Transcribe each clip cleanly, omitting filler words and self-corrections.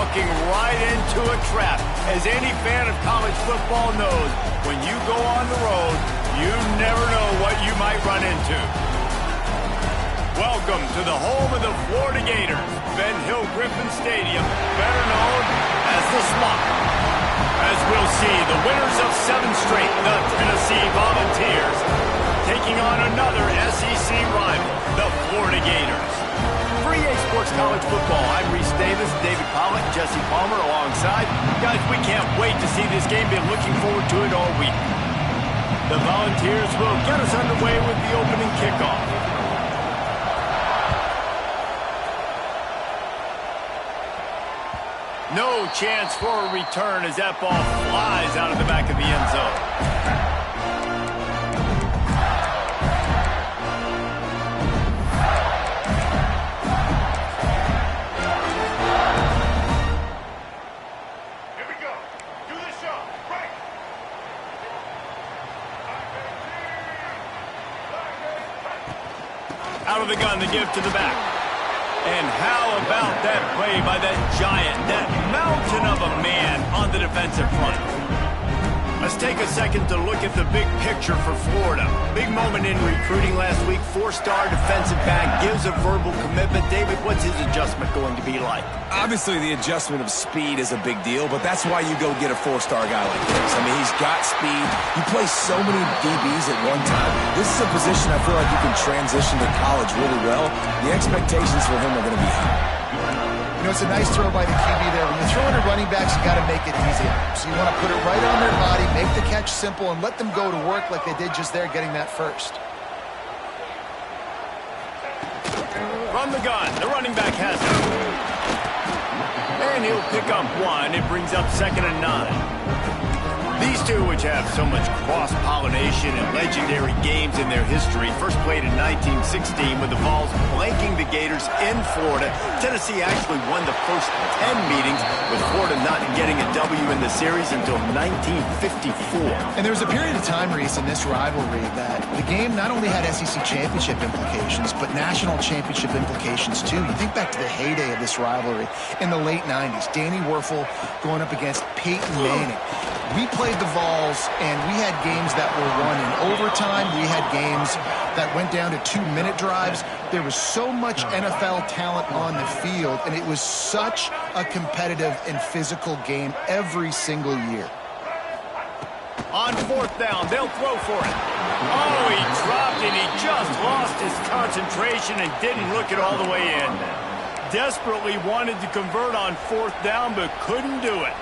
walking right into a trap. As any fan of college football knows, when you go on the road, you never know what you might run into. Welcome to the home of the Florida Gators, Ben Hill Griffin Stadium, better known as the Swamp. As we'll see, the winners of 7 straight, the Tennessee Volunteers, taking on another SEC rival, the Florida Gators. For EA Sports College Football, I'm Reese Davis, David Pollack, Jesse Palmer alongside. Guys, we can't wait to see this game. Been looking forward to it all week. The Volunteers will get us underway with the opening kickoff. No chance for a return as that ball flies out of the back of the end zone. Here we go. Do the shot. Right. Out of the gun, the give to the back. And how about that play by that giant, that mountain of a man on the defensive front? Let's take a second to look at the big picture for Florida. Big moment in recruiting last week. 4-star defensive back gives a verbal commitment. David, what's his adjustment going to be like? Obviously, the adjustment of speed is a big deal, but that's why you go get a 4-star guy like this. I mean, he's got speed. You play so many DBs at one time. This is a position I feel like you can transition to college really well. The expectations for him are going to be high. You know, it's a nice throw by the QB there. When you're throwing to running backs, you got to make it easy. So you want to put it right on their body, make the catch simple, and let them go to work like they did just there, getting that first. From the gun, the running back has it. And he'll pick up 1. It brings up 2nd and 9. These two, which have so much cross-pollination and legendary games in their history, first played in 1916 with the Vols blanking the Gators in Florida. Tennessee actually won the first 10 meetings, with Florida not getting a W in the series until 1954. And there was a period of time, Reese, in this rivalry that the game not only had SEC championship implications, but national championship implications, too. You think back to the heyday of this rivalry in the late 90s. Danny Werfel going up against Peyton Manning. We played the Vols, and we had games that were won in overtime. We had games that went down to 2-minute drives. There was so much NFL talent on the field, and it was such a competitive and physical game every single year. On 4th down, they'll throw for it. Oh, he dropped it. He just lost his concentration and didn't look it all the way in. Desperately wanted to convert on 4th down, but couldn't do it.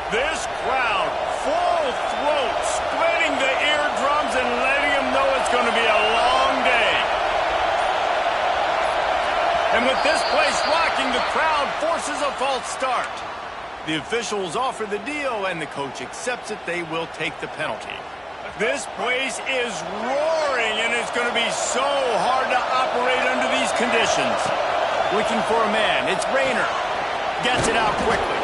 This crowd, full throat, splitting the eardrums and letting them know it's going to be a long day. And with this place rocking, the crowd forces a false start. The officials offer the deal, and the coach accepts it. They will take the penalty. This place is roaring, and it's going to be so hard to operate under these conditions. Looking for a man. It's Rayner. Gets it out quickly.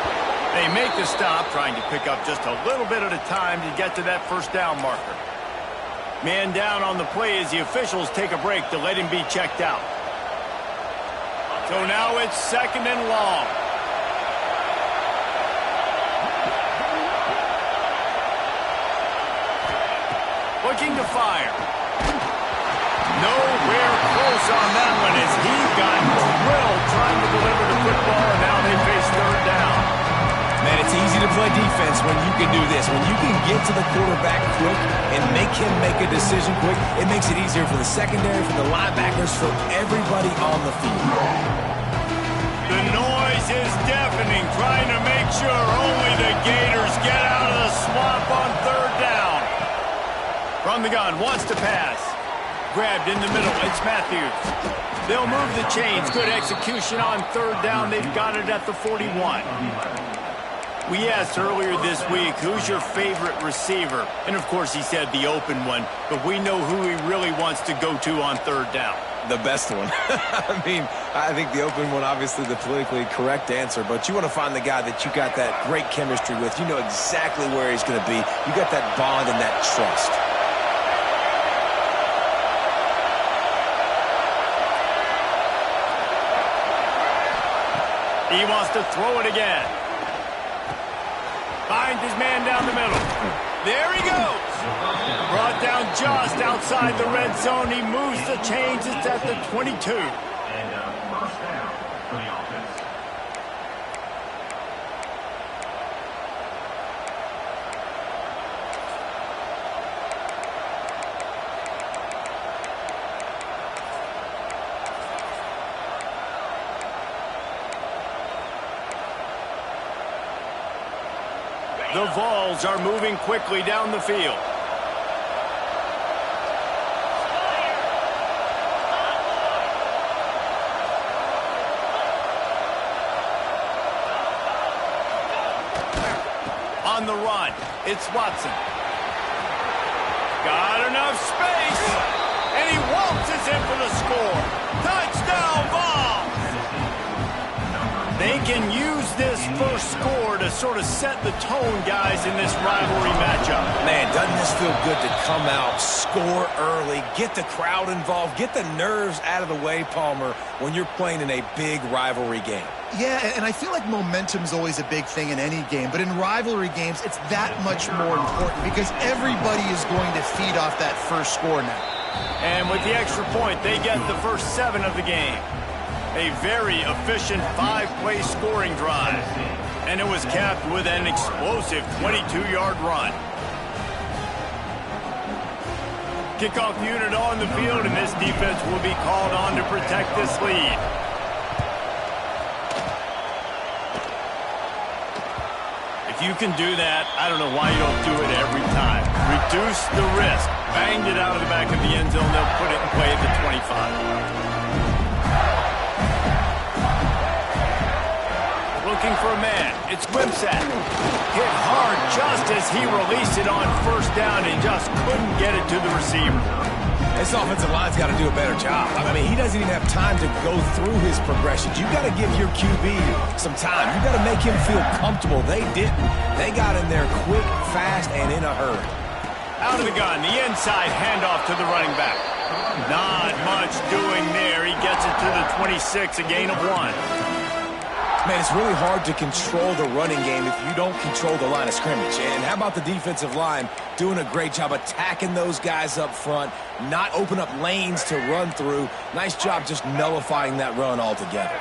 They make the stop, trying to pick up just a little bit at a time to get to that 1st down marker. Man down on the play as the officials take a break to let him be checked out. So now it's 2nd and long. Looking to fire. Nowhere close on that one as he got drilled trying to deliver the football, and now they face 3rd down. Man, it's easy to play defense when you can do this. When you can get to the quarterback quick and make him make a decision quick, it makes it easier for the secondary, for the linebackers, for everybody on the field. The noise is deafening, trying to make sure only the Gators get out of the swamp on 3rd down. From the gun, wants to pass. Grabbed in the middle, it's Matthews. They'll move the chains. Good execution on 3rd down. They've got it at the 41. We asked earlier this week, who's your favorite receiver? And, of course, he said the open one. But we know who he really wants to go to on 3rd down. The best one. I mean, I think the open one, obviously the politically correct answer, but you want to find the guy that you got that great chemistry with. You know exactly where he's going to be. You got that bond and that trust. He wants to throw it again. Finds his man down the middle. There he goes. Brought down just outside the red zone. He moves the chains. It's at the 22. First down for the offense. The Vols are moving quickly down the field. On the run, it's Watson. Got enough space, and he waltzes in for the score. Touchdown, Vols! They can use this first score to sort of set the tone, guys, in this rivalry matchup. Man, doesn't this feel good to come out, score early, get the crowd involved, get the nerves out of the way, Palmer, when you're playing in a big rivalry game? Yeah, and I feel like momentum's always a big thing in any game, but in rivalry games, it's that much more important because everybody is going to feed off that first score now. And with the extra point, they get the first 7 of the game. A very efficient 5-play scoring drive. And it was capped with an explosive 22-yard run. Kickoff unit on the field, and this defense will be called on to protect this lead. If you can do that, I don't know why you don't do it every time. Reduce the risk. Banged it out of the back of the end zone. They'll put it in play at the 25. Looking for a man. It's Wimsatt. Hit hard just as he released it on first down and just couldn't get it to the receiver. This offensive line's got to do a better job. I mean, he doesn't even have time to go through his progressions. You got to give your QB some time. You got to make him feel comfortable. They didn't. They got in there quick, fast, and in a hurry. Out of the gun, the inside handoff to the running back. Not much doing there. He gets it to the 26, a gain of 1. Man, it's really hard to control the running game if you don't control the line of scrimmage. And how about the defensive line doing a great job attacking those guys up front, not open up lanes to run through. Nice job just nullifying that run altogether.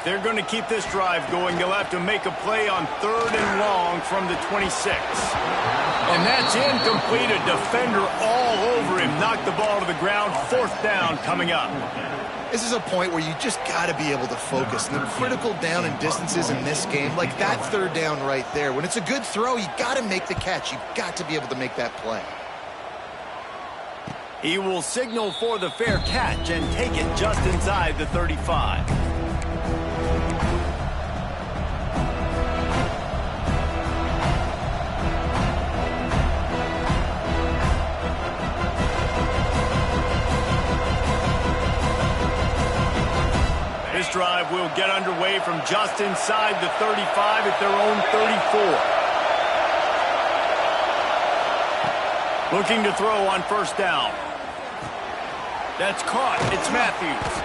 They're going to keep this drive going. They'll have to make a play on 3rd and long from the 26. And that's incomplete. A defender all over him. Knocked the ball to the ground. 4th down coming up. This is a point where you just got to be able to focus. The critical down and distances in this game, like that 3rd down right there, when it's a good throw, you got to make the catch. You got to be able to make that play. He will signal for the fair catch and take it just inside the 35. This drive will get underway from just inside the 35 at their own 34. Looking to throw on first down. That's caught. It's Matthews.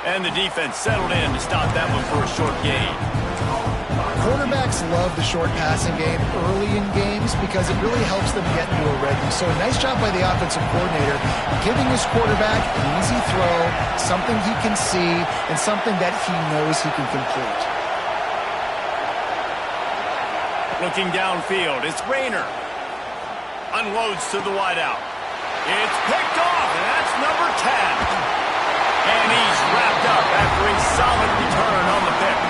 And the defense settled in to stop that one for a short gain. Quarterbacks love the short passing game early in games because it really helps them get into a rhythm. So a nice job by the offensive coordinator giving his quarterback an easy throw, something he can see, and something that he knows he can complete. Looking downfield, it's Rayner. Unloads to the wideout. It's picked off, and that's number 10. And he's wrapped up after a solid return on the pick.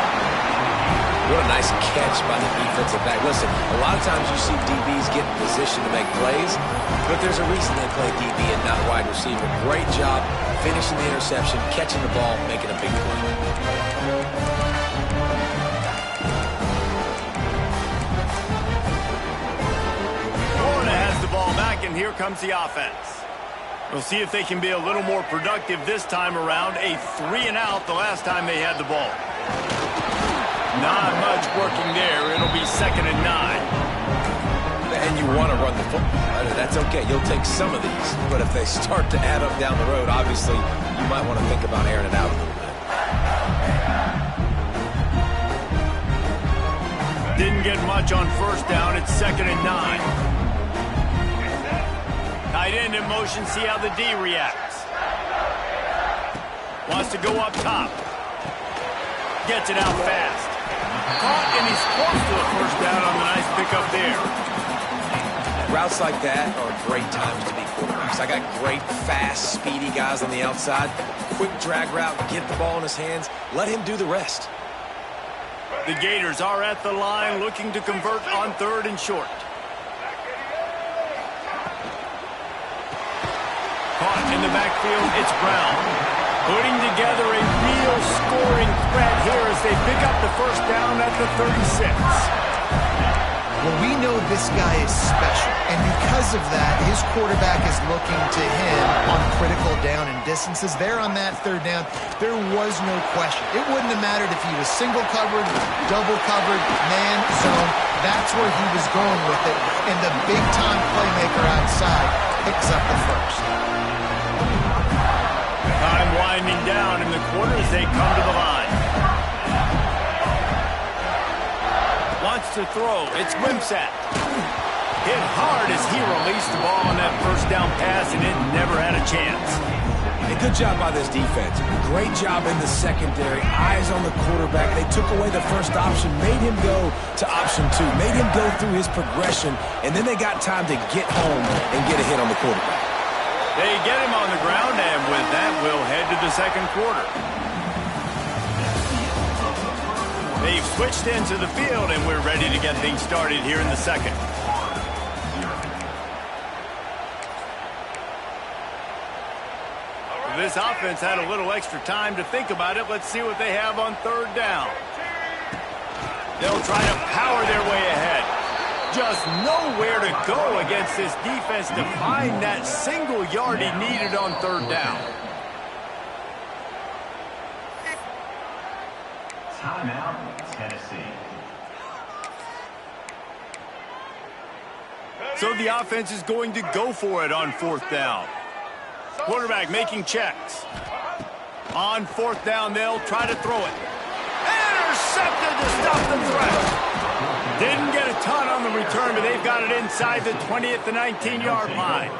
What a nice catch by the defensive back. Listen, a lot of times you see DBs get in position to make plays, but there's a reason they play DB and not wide receiver. Great job finishing the interception, catching the ball, making a big play. Florida has the ball back, and here comes the offense. We'll see if they can be a little more productive this time around. A 3-and-out the last time they had the ball. Not much working there. It'll be 2nd and 9. And you want to run the football. That's okay. You'll take some of these. But if they start to add up down the road, obviously, you might want to think about airing it out a little bit. Didn't get much on first down. It's 2nd and 9. Tight end in motion. See how the D reacts. Wants to go up top. Gets it out fast. Caught, and he's close to a first down on the nice pickup there. Routes like that are great times to be quarterbacks. I got great, fast, speedy guys on the outside. Quick drag route, get the ball in his hands. Let him do the rest. The Gators are at the line looking to convert on 3rd and short. Caught in the backfield, it's Brown. Putting together a real scoring threat here as they pick up the first down at the 36. Well, we know this guy is special, and because of that, his quarterback is looking to him on critical down and distances. There on that 3rd down, there was no question. It wouldn't have mattered if he was single covered, double covered, man, zone. That's where he was going with it, and the big-time playmaker outside picks up the first. Time winding down in the quarter as they come to the line. Wants to throw. It's Wimsatt. Hit hard as he released the ball on that first down pass, and it never had a chance. A good job by this defense. Great job in the secondary. Eyes on the quarterback. They took away the first option, made him go to option 2, made him go through his progression, and then they got time to get home and get a hit on the quarterback. They get him on the ground, and with that, we'll head to the 2nd quarter. They've switched into the field, and we're ready to get things started here in the 2nd. This offense had a little extra time to think about it. Let's see what they have on 3rd down. They'll try to power their way ahead. Just nowhere to go against this defense to find that single yard he needed on 3rd down. Timeout, Tennessee. So the offense is going to go for it on 4th down. Quarterback making checks. On 4th down, they'll try to throw it. Intercepted to stop the threat. Didn't get a ton on the return, but they've got it inside the 20 at the 19-yard line.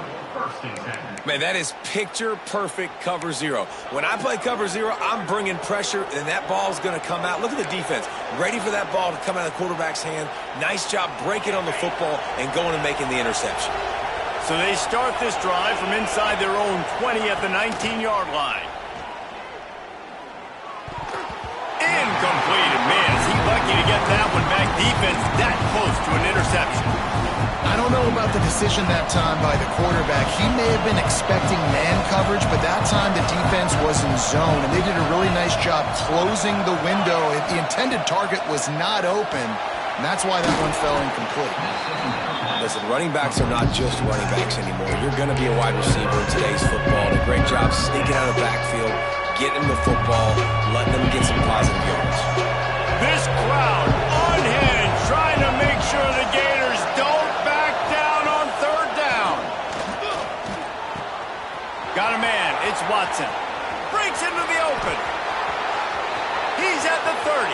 Man, that is picture-perfect cover 0. When I play cover 0, I'm bringing pressure, and that ball's going to come out. Look at the defense. Ready for that ball to come out of the quarterback's hand. Nice job breaking on the football and going and making the interception. So they start this drive from inside their own 20 at the 19-yard line. Incomplete. And man, is he lucky to get that one back. Defense that close to an interception. I don't know about the decision that time by the quarterback. He may have been expecting man coverage, but that time the defense was in zone, and they did a really nice job closing the window. The intended target was not open, and that's why that one fell incomplete. Listen, running backs are not just running backs anymore. You're going to be a wide receiver in today's football. And a great job sneaking out of the backfield, getting them the football, letting them get some positive yards. This crowd unhinged, trying to make sure the Gators don't back down on 3rd down. Got a man. It's Watson. Breaks into the open. He's at the 30.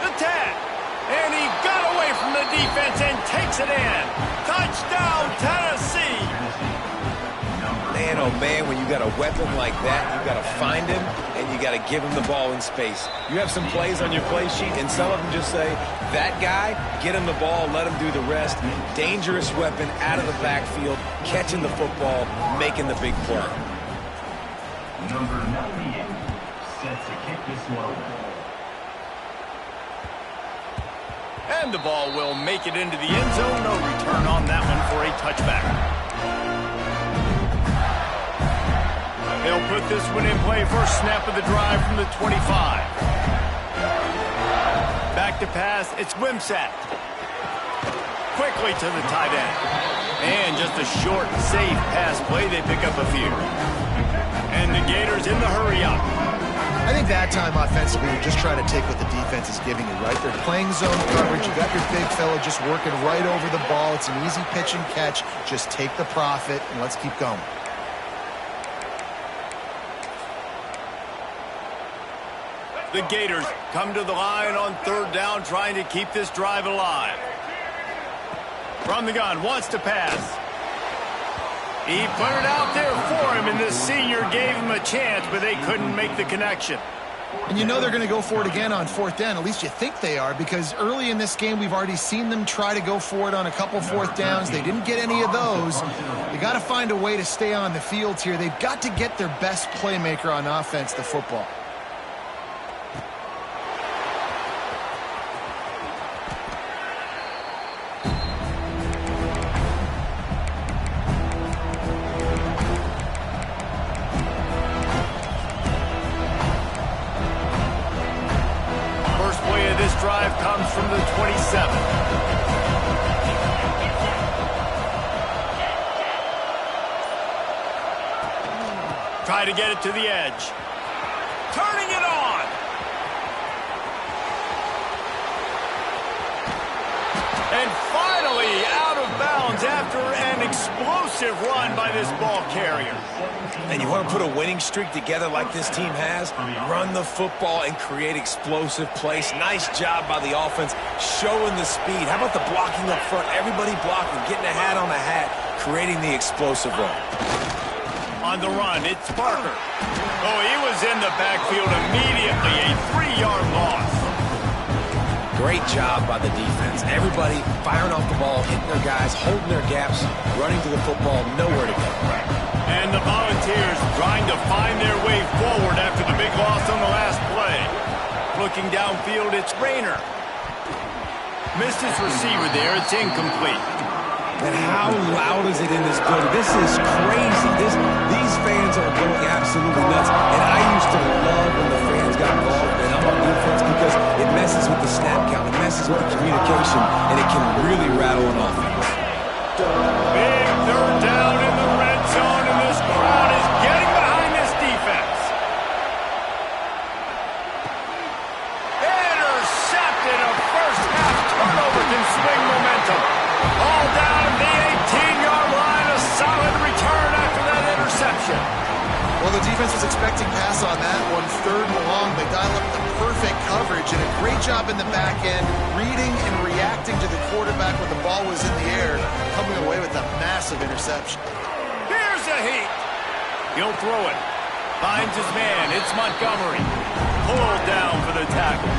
The 10. And he got away from the defense and takes it in. Touchdown, Tennessee. Man, oh man, when you got a weapon like that, you got to find him and you got to give him the ball in space. You have some plays on your play sheet, and some of them just say, that guy, get him the ball, let him do the rest. Dangerous weapon out of the backfield, catching the football, making the big play. Number 98, set to kick this one. And the ball will make it into the end zone. No return on that one for a touchback. They'll put this one in play. First snap of the drive from the 25. Back to pass. It's Wimsatt. Quickly to the tight end. And just a short, safe pass play. They pick up a few. And the Gators in the hurry up. I think that time offensively, you're just trying to take what the defense is giving you, right? They're playing zone coverage. You got your big fella just working right over the ball. It's an easy pitch and catch. Just take the profit, and let's keep going. The Gators come to the line on third down, trying to keep this drive alive. From the gun, wants to pass. He put it out there for him, and the senior gave him a chance, but they couldn't make the connection. And you know they're going to go for it again on fourth down. At least you think they are, because early in this game we've already seen them try to go for it on a couple fourth downs. They didn't get any of those. You got to find a way to stay on the field here. They've got to get their best playmaker on offense, the football. Drive comes from the 27. Try to get it to the edge. Turning it on. And finally out of bounds after an explosive run by this ball carrier. And you want to put a winning streak together like this team has, run the football and create explosive plays. Nice job by the offense showing the speed. How about the blocking up front? Everybody blocking, getting a hat on a hat, creating the explosive run. On the run, it's Parker. Oh, he was in the backfield immediately. A 3-yard loss. Great job by the defense. Everybody firing off the ball, hitting their guys, holding their gaps, running to the football, nowhere to go. And the Volunteers trying to find their way forward after the big loss on the last play. Looking downfield, it's Rayner. Missed his receiver there. It's incomplete. And how loud is it in this building? This is crazy. These fans are going absolutely nuts. And I used to love when the fans got involved, and I'm on defense because it messes with the snap count. It messes with the communication, and it can really rattle an offense. Big third down in the red zone, and this crowd is getting behind this defense. Intercepted. A first half turnover can swing momentum. All down the 18-yard line. A solid return after that interception. Well, the defense was expecting pass on that one. Third and long. They dial up the perfect coverage and a great job in the back end, reading and reacting to the quarterback when the ball was in the air, coming away with a massive interception. Here's a heat. He'll throw it. Finds his man. It's Montgomery. Pulled down for the tackle.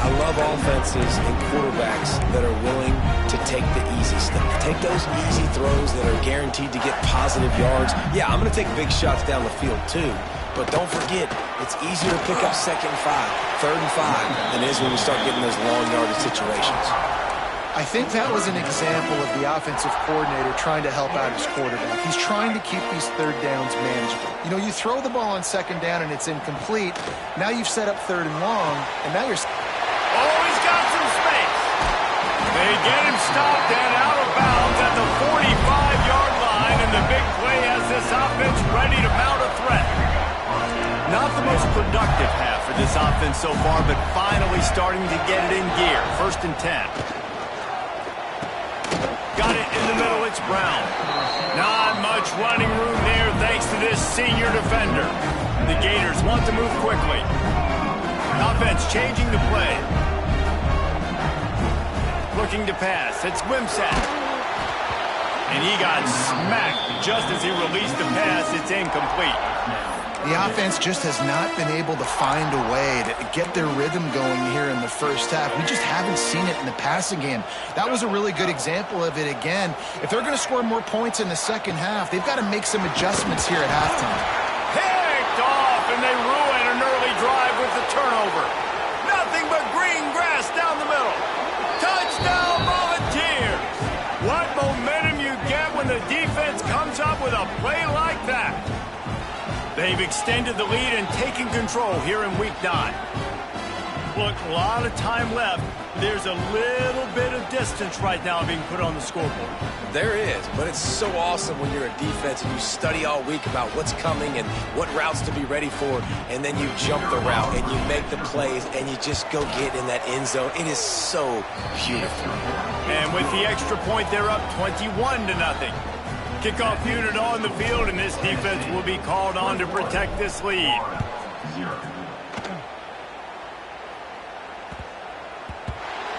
I love offenses and quarterbacks that are willing to take the easy stuff. Take those easy throws that are guaranteed to get positive yards. Yeah, I'm going to take big shots down the field too. But don't forget, it's easier to pick up 2nd and 5, 3rd and 5 than it is when we start getting those long yardage situations. I think that was an example of the offensive coordinator trying to help out his quarterback. He's trying to keep these third downs manageable. You know, you throw the ball on 2nd down and it's incomplete. Now you've set up 3rd and long, and now you're... Oh, he's got some space. They get him stopped and out of bounds at the 45-yard line, and the big play has this offense ready to mount a threat. Not the most productive half for this offense so far, but finally starting to get it in gear. 1st and 10. Got it in the middle, it's Brown. Not much running room there thanks to this senior defender. The Gators want to move quickly. Offense changing the play. Looking to pass. It's Wimsatt. And he got smacked just as he released the pass. It's incomplete. The offense just has not been able to find a way to get their rhythm going here in the first half. We just haven't seen it in the passing game. That was a really good example of it again. If they're going to score more points in the second half, they've got to make some adjustments here at halftime. Picked off, and they ruin an early drive with the turnover. Nothing but green grass down the middle. Touchdown, Volunteers! What momentum you get when the defense comes up with a play like that. They've extended the lead and taken control here in Week 9. Look, a lot of time left. There's a little bit of distance right now being put on the scoreboard. There is, but it's so awesome when you're a defense and you study all week about what's coming and what routes to be ready for, and then you jump the route and you make the plays and you just go get in that end zone. It is so beautiful. And with the extra point, they're up 21-0. Kickoff unit on the field, and this defense will be called on to protect this lead.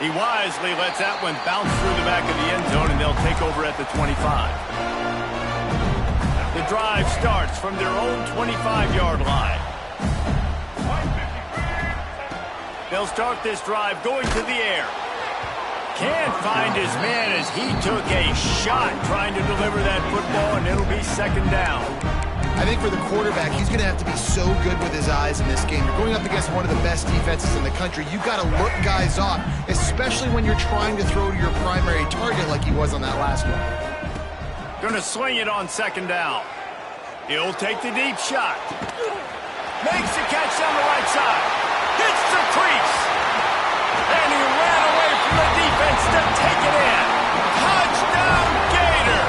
He wisely lets that one bounce through the back of the end zone, and they'll take over at the 25. The drive starts from their own 25-yard line. They'll start this drive going to the air. Can't find his man as he took a shot trying to deliver that football, and it'll be second down. I think for the quarterback, he's going to have to be so good with his eyes in this game. You're going up against one of the best defenses in the country. You've got to look guys off, especially when you're trying to throw to your primary target like he was on that last one. Going to swing it on second down. He'll take the deep shot. Makes the catch down the right side. Hits the crease. And he ran away from the defense to take it in. Touchdown, Gator!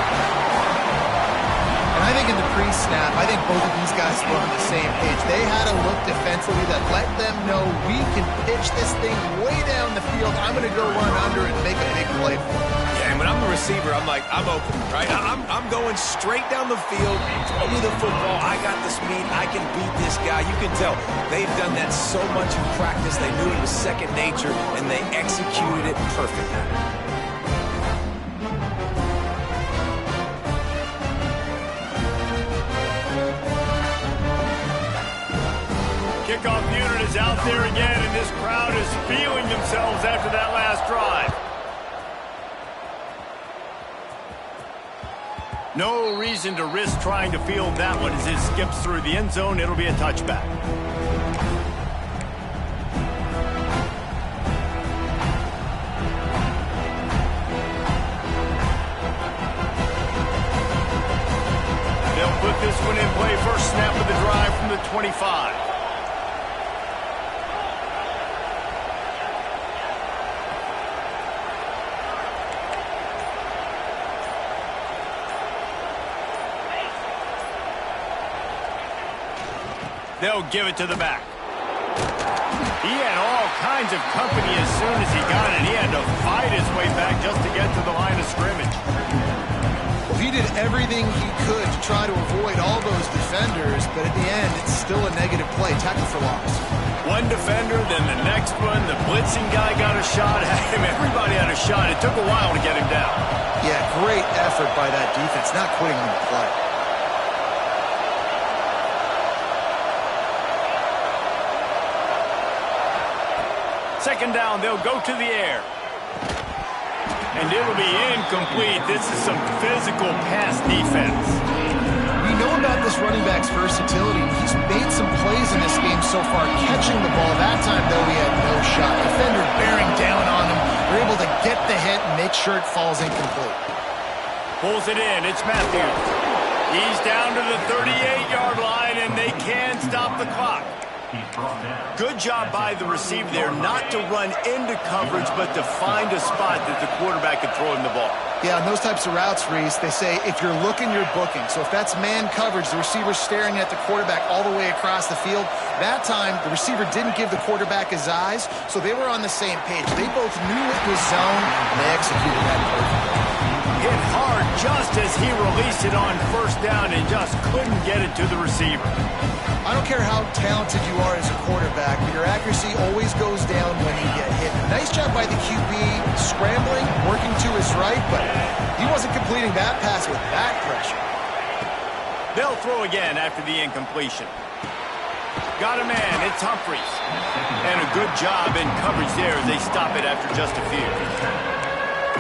And I think in the pre-snap, I think both of these guys were on the same page. They had a look defensively that let them know we can pitch this thing way down the field. I'm going to go run under and make a big play for it. Yeah, and when I'm the receiver, I'm like, I'm open, right? I'm going straight down the field. Throw me the football. I got the speed. I can beat this guy. You can tell they've done that so much in practice. They knew it was second nature, and they executed it perfectly. Kickoff unit is out there again, and this crowd is feeling themselves after that last drive. No reason to risk trying to field that one as it skips through the end zone. It'll be a touchback. They'll put this one in play. First snap of the drive from the 25. They'll give it to the back. He had all kinds of company as soon as he got it. He had to fight his way back just to get to the line of scrimmage. Well, he did everything he could to try to avoid all those defenders, but at the end, it's still a negative play. Tackle for loss. One defender, then the next one. The blitzing guy got a shot at him. Everybody had a shot. It took a while to get him down. Yeah, great effort by that defense, not quitting on the play. Second down, they'll go to the air. And it'll be incomplete. This is some physical pass defense. We know about this running back's versatility. He's made some plays in this game so far, catching the ball. That time, though, he had no shot. Defender bearing down on him. They're able to get the hit and make sure it falls incomplete. Pulls it in. It's Matthews. He's down to the 38-yard line, and they can't stop the clock. Good job by the receiver there not to run into coverage, but to find a spot that the quarterback could throw him the ball. Yeah, on those types of routes, Reese, they say if you're looking, you're booking. So if that's man coverage, the receiver's staring at the quarterback all the way across the field. That time, the receiver didn't give the quarterback his eyes, so they were on the same page. They both knew it was zone, and they executed that perfectly. Hit hard just as he released it on first down and just couldn't get it to the receiver. I don't care how talented you are as a quarterback, but your accuracy always goes down when you get hit. Nice job by the QB scrambling, working to his right, but he wasn't completing that pass with that pressure. They'll throw again after the incompletion. Got a man, it's Humphries. And a good job in coverage there as they stop it after just a few.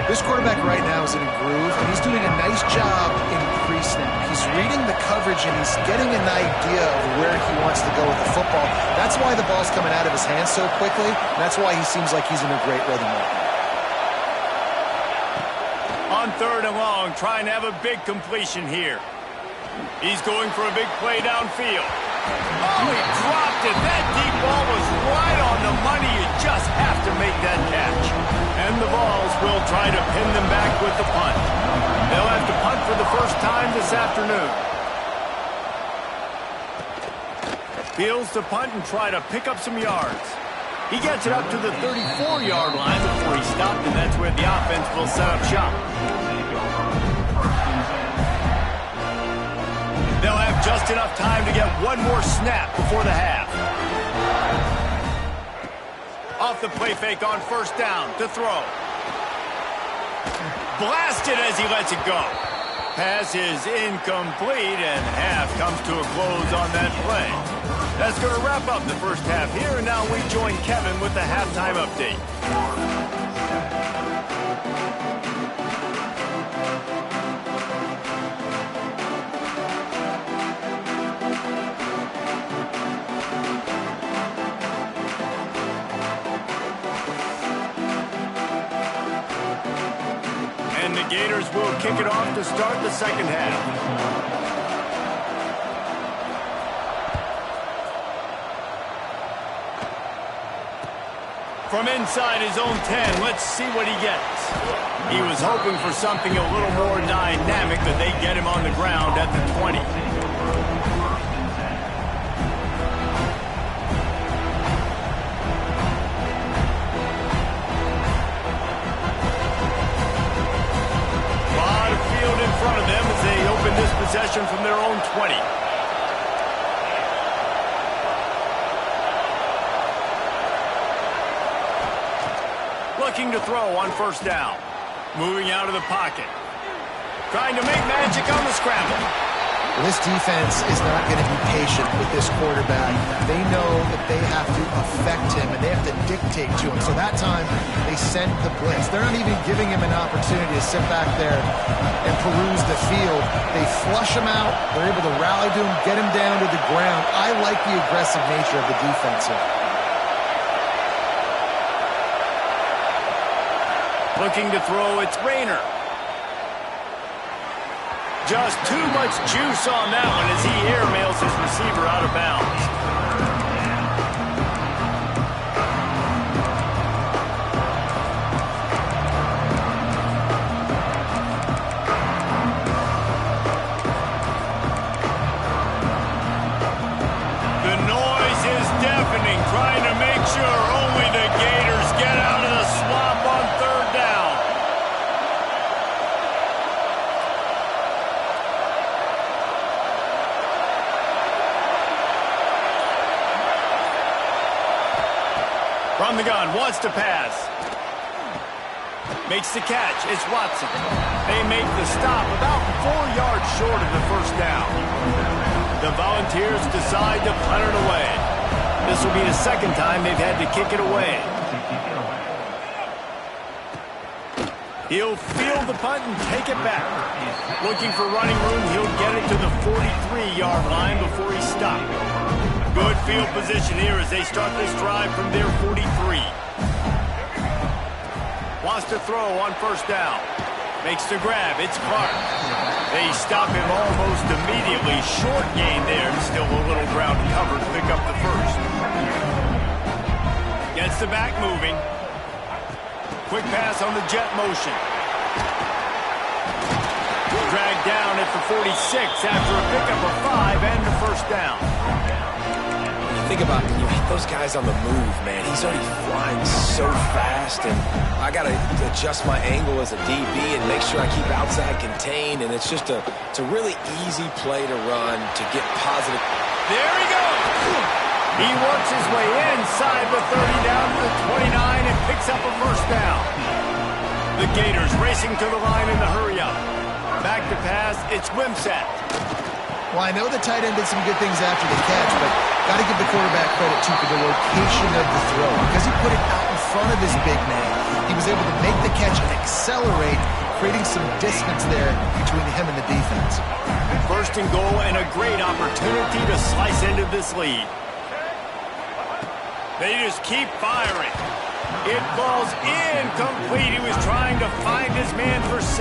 This quarterback right now is in a groove, and he's doing a nice job in pre-snap. He's reading the coverage, and he's getting an idea of where he wants to go with the football. That's why the ball's coming out of his hands so quickly, and that's why he seems like he's in a great rhythm right now. On third and long, trying to have a big completion here. He's going for a big play downfield. Oh, he dropped it. That deep ball was right on the money. You just have to make that catch. And the Vols will try to pin them back with the punt. They'll have to punt for the first time this afternoon. Fields to punt and try to pick up some yards. He gets it up to the 34-yard line before he stopped, and that's where the offense will set up shop. They'll have just enough time to get one more snap before the half. A off the play fake on first down to throw. Blasted as he lets it go. Pass is incomplete, and half comes to a close on that play. That's going to wrap up the first half here, and now we join Kevin with the halftime update. And the Gators will kick it off to start the second half. From inside his own 10, let's see what he gets. He was hoping for something a little more dynamic, but they get him on the ground at the 20. A lot of field in front of them as they open this possession from their own 20. Looking to throw on first down. Moving out of the pocket. Trying to make magic on the scramble. Well, this defense is not going to be patient with this quarterback. They know that they have to affect him, and they have to dictate to him. So that time, they send the blitz. They're not even giving him an opportunity to sit back there and peruse the field. They flush him out. They're able to rally to him, get him down to the ground. I like the aggressive nature of the defense here. Looking to throw, it's Rayner. Just too much juice on that one as he airmails his receiver out of bounds. The noise is deafening, trying to make sure only the Gators get out of the swamp on third down. From the gun, wants to pass. Makes the catch. It's Watson. They make the stop about 4 yards short of the first down. The Volunteers decide to punt it away. This will be the second time they've had to kick it away. He'll field the punt and take it back. Looking for running room, he'll get it to the 43-yard line before he's stopped. Good field position here as they start this drive from their 43. Wants to throw on first down. Makes the grab. It's Clark. They stop him almost immediately. Short gain there. Still a little ground covered to pick up the first. Gets the back moving. Quick pass on the jet motion. Dragged down at the 46 after a pickup of 5 and the first down. Think about those guys on the move, man. He's already flying so fast, and I got to adjust my angle as a DB and make sure I keep outside contained, and it's just a really easy play to run to get positive. There he goes. He works his way inside the 30 down to the 29 and picks up a first down. The Gators racing to the line in the hurry-up. Back to pass, it's Wimsatt. Well, I know the tight end did some good things after the catch, but got to give the quarterback credit, too, for the location of the throw. Because he put it out in front of his big man, he was able to make the catch and accelerate, creating some distance there between him and the defense. First and goal and a great opportunity to slice into this lead. They just keep firing. It falls incomplete. He was trying to find his man for 6.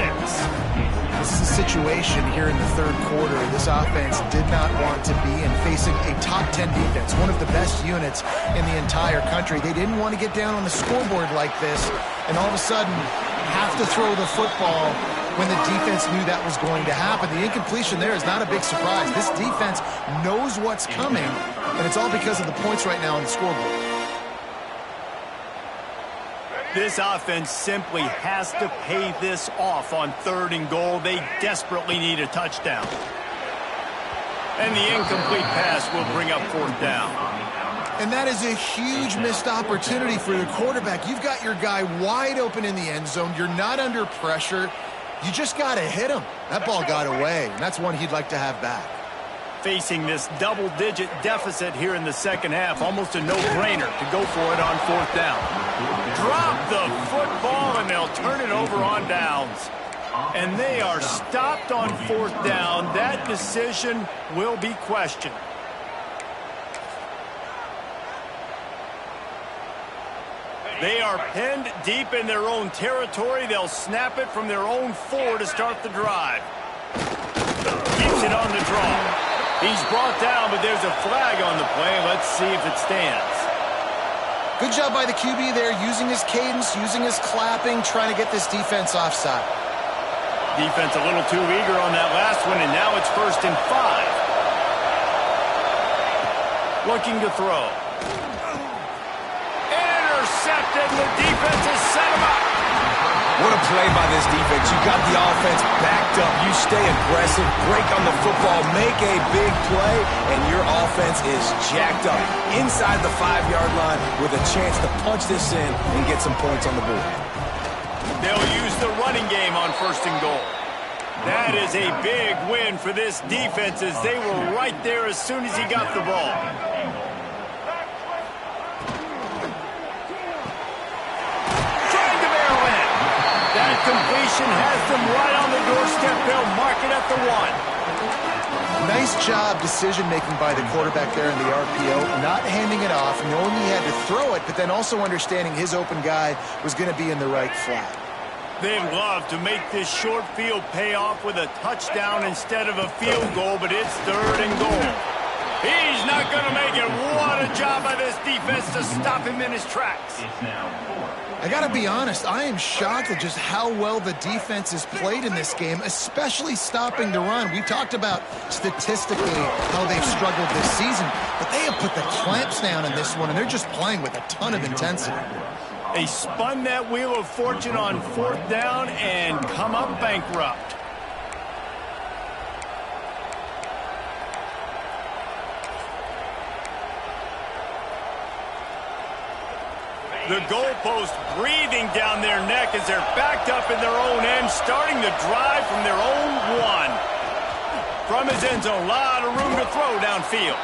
This is a situation here in the third quarter this offense did not want to be in, facing a top 10 defense, one of the best units in the entire country. They didn't want to get down on the scoreboard like this and all of a sudden have to throw the football when the defense knew that was going to happen. The incompletion there is not a big surprise. This defense knows what's coming, and it's all because of the points right now on the scoreboard. This offense simply has to pay this off on third and goal. They desperately need a touchdown. And the incomplete pass will bring up fourth down. And that is a huge missed opportunity for the quarterback. You've got your guy wide open in the end zone. You're not under pressure. You just got to hit him. That ball got away, and that's one he'd like to have back. Facing this double-digit deficit here in the second half, almost a no-brainer to go for it on fourth down. Drop the football, and they'll turn it over on downs. And they are stopped on fourth down. That decision will be questioned. They are pinned deep in their own territory. They'll snap it from their own 4 to start the drive. Keeps it on the draw. He's brought down, but there's a flag on the play. Let's see if it stands. Good job by the QB there, using his cadence, using his clapping, trying to get this defense offside. Defense a little too eager on that last one, and now it's 1st and 5. Looking to throw. Intercepted. The defense has set him up. What a play by this defense. You got the offense backed up. You stay aggressive, break on the football, make a big play, and your offense is jacked up inside the 5-yard line with a chance to punch this in and get some points on the board. They'll use the running game on 1st and goal. That is a big win for this defense as they were right there as soon as he got the ball. That completion has them right on the doorstep. They'll mark it at the 1. Nice job decision-making by the quarterback there in the RPO, not handing it off, knowing he had to throw it, but then also understanding his open guy was going to be in the right flat. They'd love to make this short field pay off with a touchdown instead of a field goal, but it's 3rd and goal. He's not going to make it. What a job by this defense to stop him in his tracks. It's now 4th. I got to be honest, I am shocked at just how well the defense has played in this game, especially stopping the run. We talked about statistically how they've struggled this season, but they have put the clamps down in this one, and they're just playing with a ton of intensity. They spun that wheel of fortune on 4th down and come up bankrupt. The goalpost breathing down their neck as they're backed up in their own end, starting the drive from their own 1. From his end zone, a lot of room to throw downfield.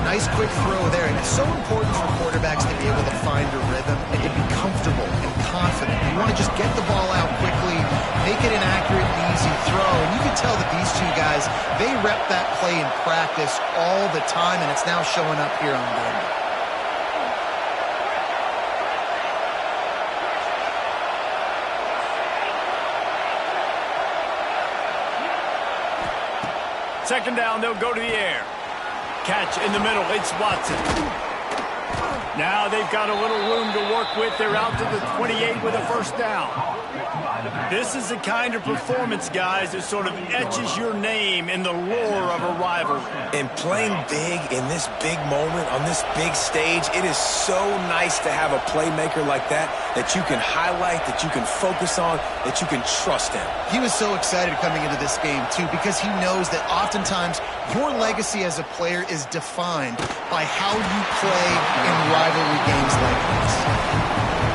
Nice quick throw there, and it's so important for quarterbacks to be able to find a rhythm and to be comfortable and confident. You want to just get the ball out quickly, make it an accurate and easy throw, and you can tell that these two guys, they rep that play in practice all the time, and it's now showing up here on game day. Second down, they'll go to the air. Catch in the middle, it's Watson. Now they've got a little room to work with. They're out to the 28 with a 1st down. This is the kind of performance, guys, that sort of etches your name in the lore of a rivalry. And playing big in this big moment, on this big stage, it is so nice to have a playmaker like that you can highlight, that you can focus on, that you can trust in. He was so excited coming into this game, too, because he knows that oftentimes your legacy as a player is defined by how you play in rivalry games like this.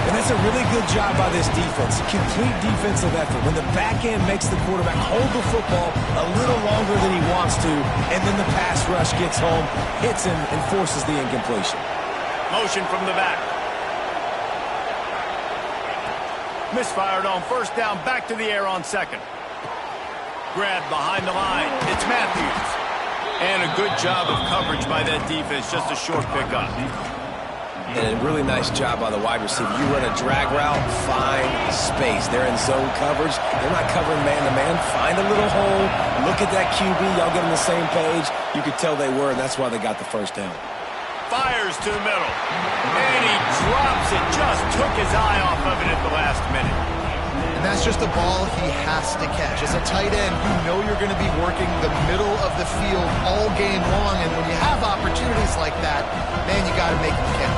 And that's a really good job by this defense. Complete defensive effort. When the back end makes the quarterback hold the football a little longer than he wants to, and then the pass rush gets home, hits him, and forces the incompletion. Motion from the back. Misfired on 1st down, back to the air on 2nd. Grabbed behind the line. It's Matthews. And a good job of coverage by that defense. Just a short pickup. And a really nice job by the wide receiver. You run a drag route, find space. They're in zone coverage. They're not covering man-to-man. Find a little hole. Look at that QB. Y'all get on the same page. You could tell they were, and that's why they got the 1st down. Fires to the middle. And he drops it. Just took his eye off of it at the last minute. And that's just a ball he has to catch. As a tight end, you know you're going to be working the middle of the field all game long, and when you have opportunities like that, man, you got to make them count.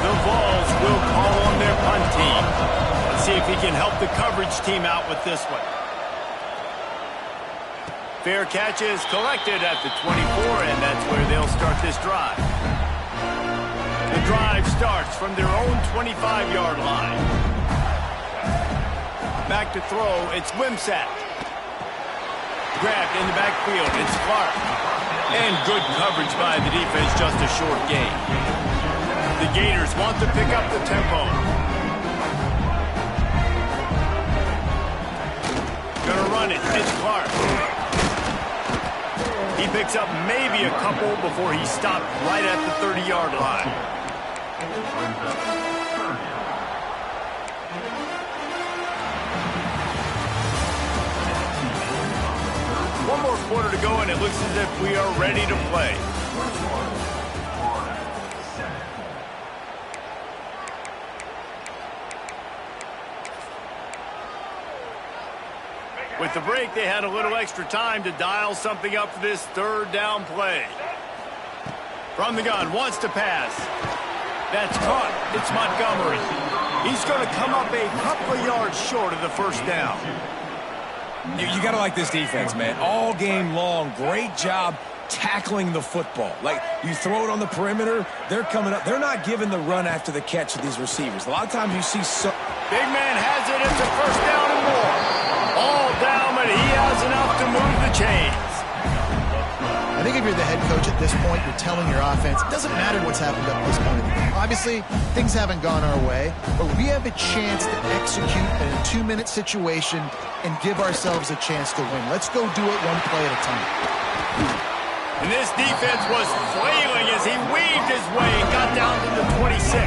The Vols will call on their punt team. Let's see if he can help the coverage team out with this one. Fair catch is collected at the 24, and that's where they'll start this drive. drive starts from their own 25-yard line. Back to throw, it's Wimsatt. Grabbed in the backfield, it's Clark. And good coverage by the defense, just a short gain. The Gators want to pick up the tempo. Gonna run it, it's Clark. He picks up maybe a couple before he stopped right at the 30-yard line. One more quarter to go, and it looks as if we are ready to play. With the break, they had a little extra time to dial something up for this third down play. From the gun, wants to pass. That's caught. It's Montgomery. He's going to come up a couple of yards short of the first down. You got to like this defense, man. All game long, great job tackling the football. Like, you throw it on the perimeter, they're coming up. They're not giving the run after the catch to these receivers. A lot of times you see Big man has it. It's a first down and more. All down, but he has enough to move the chains. I think if you're the head coach at this point, you're telling your offense, it doesn't matter what's happened up to this point in the game. Obviously, things haven't gone our way, but we have a chance to execute in a 2-minute situation and give ourselves a chance to win. Let's go do it one play at a time. And this defense was flailing as he weaved his way and got down to the 26.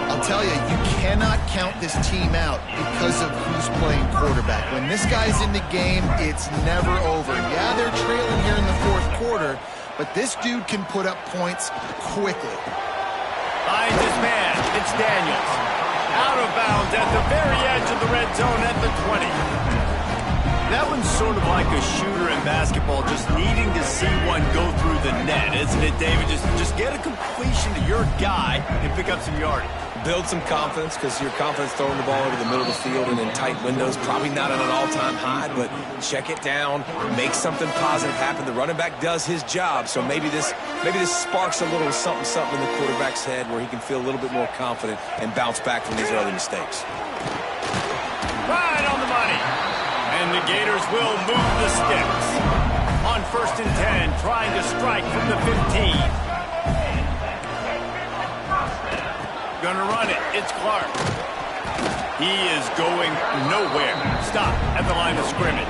I'll tell you, you cannot count this team out because of who's playing quarterback. When this guy's in the game, it's never over. Yeah, they're trailing here in the fourth quarter, but this dude can put up points quickly. Finds his man. It's Daniels. Out of bounds at the very edge of the red zone at the 20. That one's sort of like a shooter in basketball, just needing to see one go through the net, isn't it, David? Just get a completion to your guy and pick up some yardage. build some confidence, because your confidence throwing the ball over the middle of the field and in tight windows, probably not at an all-time high, but check it down, make something positive happen. The running back does his job, so maybe this sparks a little something in the quarterback's head where he can feel a little bit more confident and bounce back from these early mistakes. Right on the money. And the Gators will move the sticks. On 1st and 10, trying to strike from the 15. Gonna run it. It's Clark. He is going nowhere. Stop at the line of scrimmage.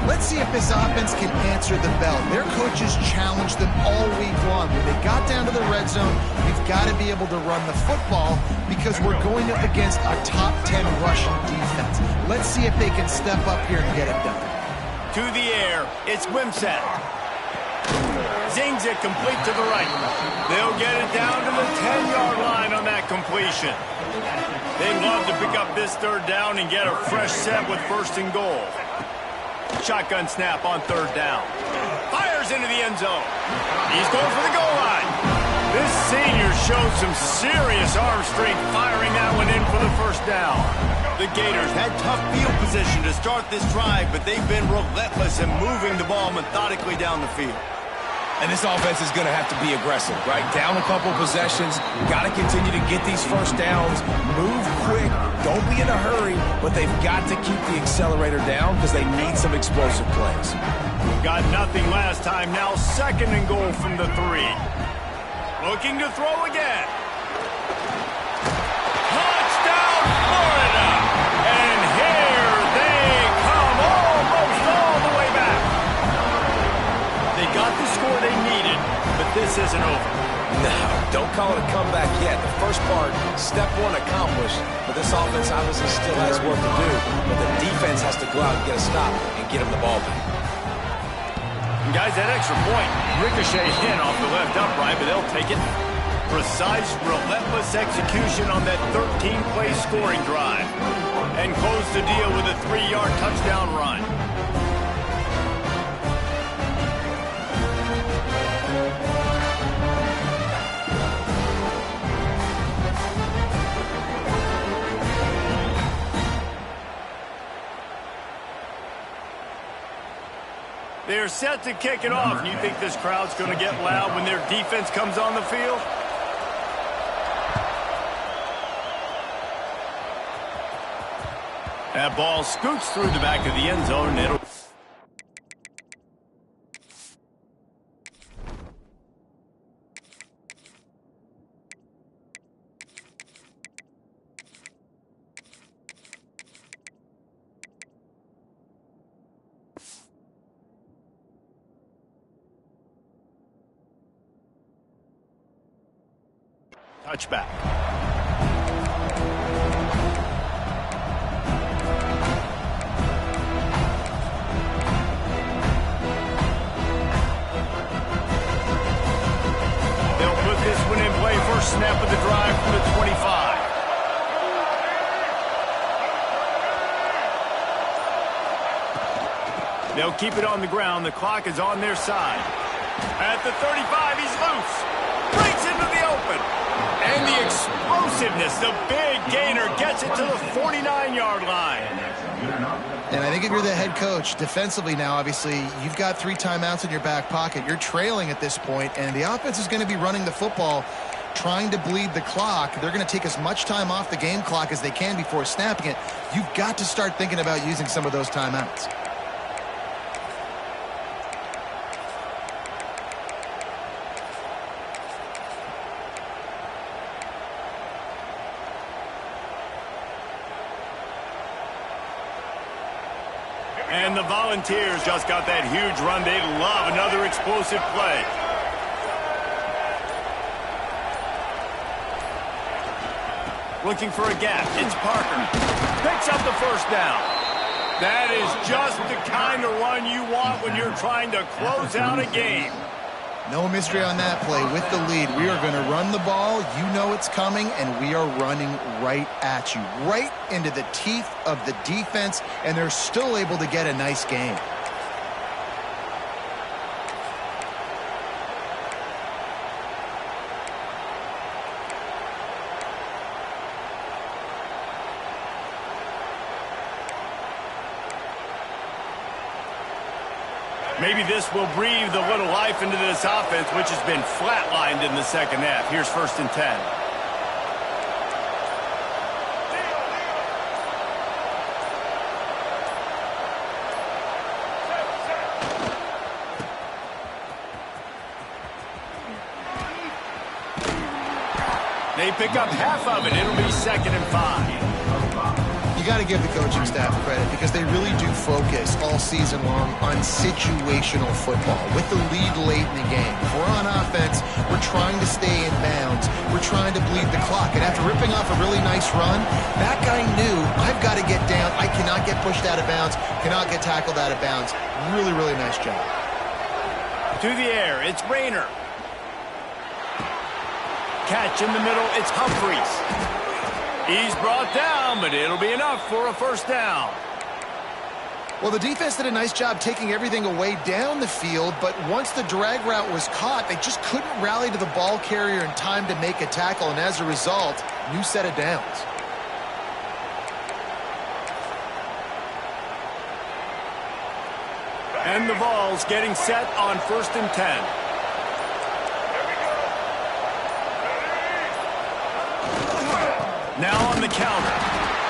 Let's see if this offense can answer the bell. Their coaches challenged them all week long. When they got down to the red zone, we've got to be able to run the football because we're going up against a top 10 rushing defense. Let's see if they can step up here and get it done. To the air, it's Wimsatt. Zings it complete to the right. They'll get it down to the 10-yard line on that completion. They'd love to pick up this third down and get a fresh set with 1st and goal. Shotgun snap on 3rd down. Fires into the end zone. He's going for the goal line. This senior showed some serious arm strength firing that one in for the 1st down. The Gators had tough field position to start this drive, but they've been relentless in moving the ball methodically down the field. And this offense is going to have to be aggressive, right? Down a couple possessions, got to continue to get these 1st downs, move quick, don't be in a hurry, but they've got to keep the accelerator down because they need some explosive plays. Got nothing last time, now 2nd and goal from the 3. Looking to throw again. Touchdown, Florida! And here they come, almost all the way back. They got the score they needed, but this isn't over. No, don't call it a comeback yet. The first part, step 1 accomplished, but this offense obviously still has work to do. But the defense has to go out and get a stop and get them the ball back. And guys, that extra point, ricochet in off the left upright, but they'll take it. Precise, relentless execution on that 13-play scoring drive. And close the deal with a 3-yard touchdown run. They're set to kick it off. And you think this crowd's going to get loud when their defense comes on the field? That ball scoots through the back of the end zone, and it'll... touchback. They'll put this one in play. First snap of the drive from the 25. They'll keep it on the ground. The clock is on their side. At the 35, he's loose. Breaks into the open. And the explosiveness, the big gainer gets it to the 49-yard line. And I think if you're the head coach, defensively now, obviously, you've got 3 timeouts in your back pocket. You're trailing at this point, and the offense is going to be running the football, trying to bleed the clock. They're going to take as much time off the game clock as they can before snapping it. You've got to start thinking about using some of those timeouts. And the Volunteers just got that huge run. They love another explosive play. Looking for a gap. It's Parker. Picks up the first down. That is just the kind of run you want when you're trying to close out a game. No mystery on that play. With the lead, we are going to run the ball. You know it's coming, and we are running right at you, right into the teeth of the defense, and they're still able to get a nice game. Maybe this will breathe a little life into this offense, which has been flatlined in the second half. Here's 1st and 10. They pick up half of it. It'll be 2nd and 5. You got to give the coaching staff credit because they really do focus all season long on situational football with the lead late in the game. If we're on offense, we're trying to stay in bounds. We're trying to bleed the clock. And after ripping off a really nice run, that guy knew, I've got to get down. I cannot get pushed out of bounds, cannot get tackled out of bounds. Really, really nice job. To the air, it's Rayner. Catch in the middle, it's Humphries. He's brought down, but it'll be enough for a first down. Well, the defense did a nice job taking everything away down the field, but once the drag route was caught, they just couldn't rally to the ball carrier in time to make a tackle, and as a result, new set of downs. And the Vols getting set on 1st and 10. Now on the counter.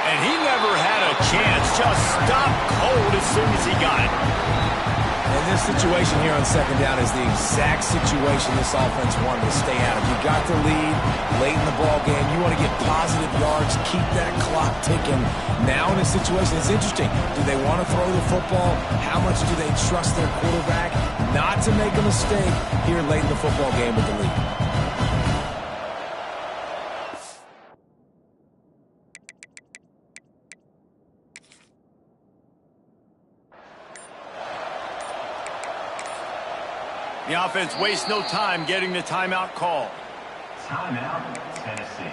And he never had a chance. Just stopped cold as soon as he got it. And this situation here on 2nd down is the exact situation this offense wanted to stay out of. You got the lead late in the ball game. You want to get positive yards, keep that clock ticking. Now in a situation, it's interesting. Do they want to throw the football? How much do they trust their quarterback not to make a mistake here late in the football game with the lead? The offense wastes no time getting the timeout call. Timeout, Tennessee.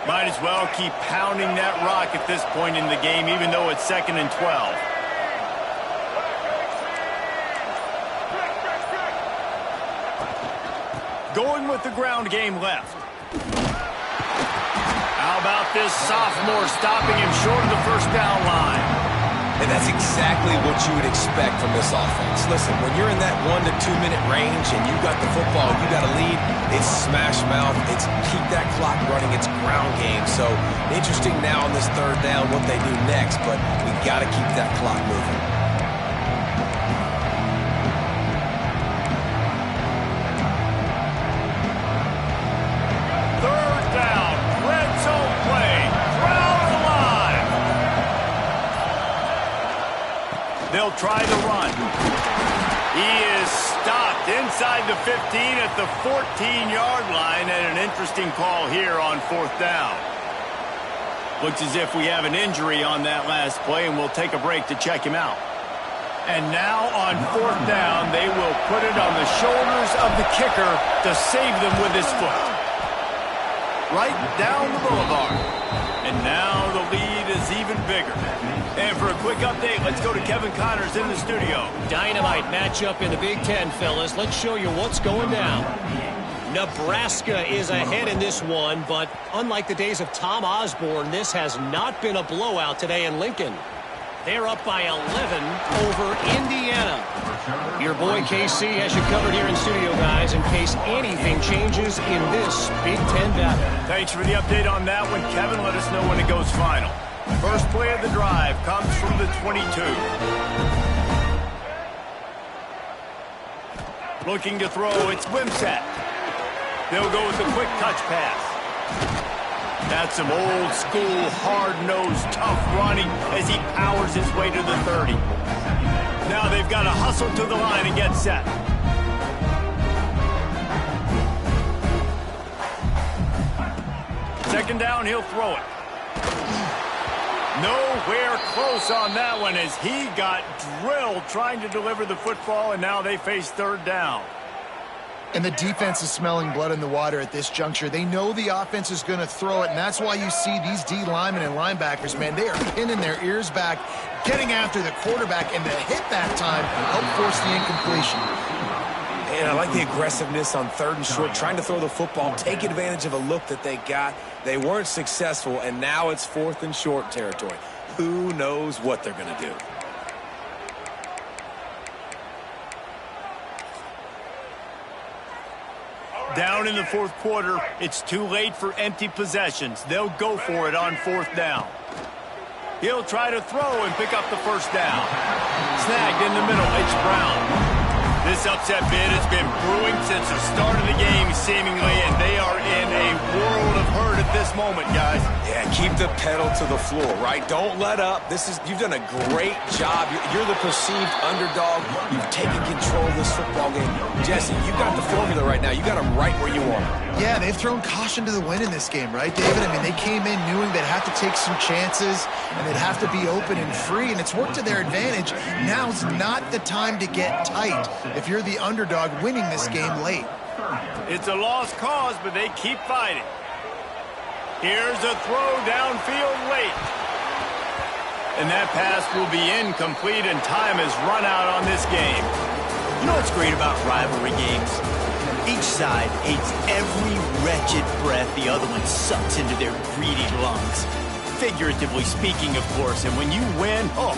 Might as well keep pounding that rock at this point in the game, even though it's 2nd and 12. going with the ground game left. How about this sophomore stopping him short of the first down line? And that's exactly what you would expect from this offense. Listen, when you're in that 1 to 2 minute range and you got the football, you got a lead, it's smash mouth, it's keep that clock running, it's ground game. So interesting now on this third down what they do next, but we got to keep that clock moving. Third down, red zone play, crowd alive. They'll try the run. He is stopped inside the 15 at the 14-yard line, and an interesting call here on fourth down. Looks as if we have an injury on that last play, and we'll take a break to check him out. And now on fourth down, they will put it on the shoulders of the kicker to save them with his foot. Right down the boulevard. And now the lead is even bigger. And for a quick update, let's go to Kevin Connors in the studio. Dynamite matchup in the Big Ten, fellas. Let's show you what's going down. Nebraska is ahead in this one, but unlike the days of Tom Osborne, this has not been a blowout today in Lincoln. They're up by 11 over Indiana. Your boy KC has you covered here in studio, guys, in case anything changes in this Big Ten battle. Thanks for the update on that one, Kevin. Let us know when it goes final. First play of the drive comes from the 22. Looking to throw, it's Wimsatt. They'll go with a quick touch pass. That's some old school, hard-nosed, tough running as he powers his way to the 30. Now they've got to hustle to the line and get set. Second down, he'll throw it. Nowhere close on that one as he got drilled trying to deliver the football, and now they face third down. And the defense is smelling blood in the water at this juncture. They know the offense is going to throw it, and that's why you see these D linemen and linebackers, man, they are pinning their ears back, getting after the quarterback, and the hit that time helped force the incompletion. And I like the aggressiveness on third and short, trying to throw the football, take advantage of a look that they got. They weren't successful, and now it's fourth and short territory. Who knows what they're going to do? Down in the fourth quarter, it's too late for empty possessions. They'll go for it on fourth down. He'll try to throw and pick up the first down. Snagged in the middle, it's Brown. This upset bid has been brewing since the start of the game, seemingly, and they are in a world of hurt at this moment, guys. Yeah, keep the pedal to the floor, right? Don't let up. You've done a great job. You're the perceived underdog. You've taken control of this football game. Jesse, you've got the formula right now. You got them right where you want them. Yeah, they've thrown caution to the wind in this game, right, David? I mean, they came in knowing they'd have to take some chances, and they'd have to be open and free, and it's worked to their advantage. Now's not the time to get tight if you're the underdog winning this game late. It's a lost cause, but they keep fighting. Here's a throw downfield late. And that pass will be incomplete, and time has run out on this game. You know what's great about rivalry games? Each side hates every wretched breath the other one sucks into their greedy lungs. Figuratively speaking, of course, and when you win, oh,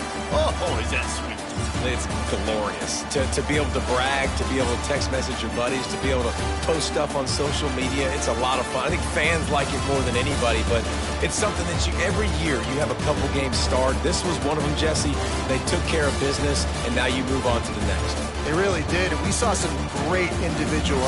is that sweet. It's glorious to be able to brag, to be able to text message your buddies, to be able to post stuff on social media. It's a lot of fun. I think fans like it more than anybody, but it's something that every year you have a couple games starred. This was one of them, Jesse. They took care of business, and now you move on to the next. They really did. We saw some great individual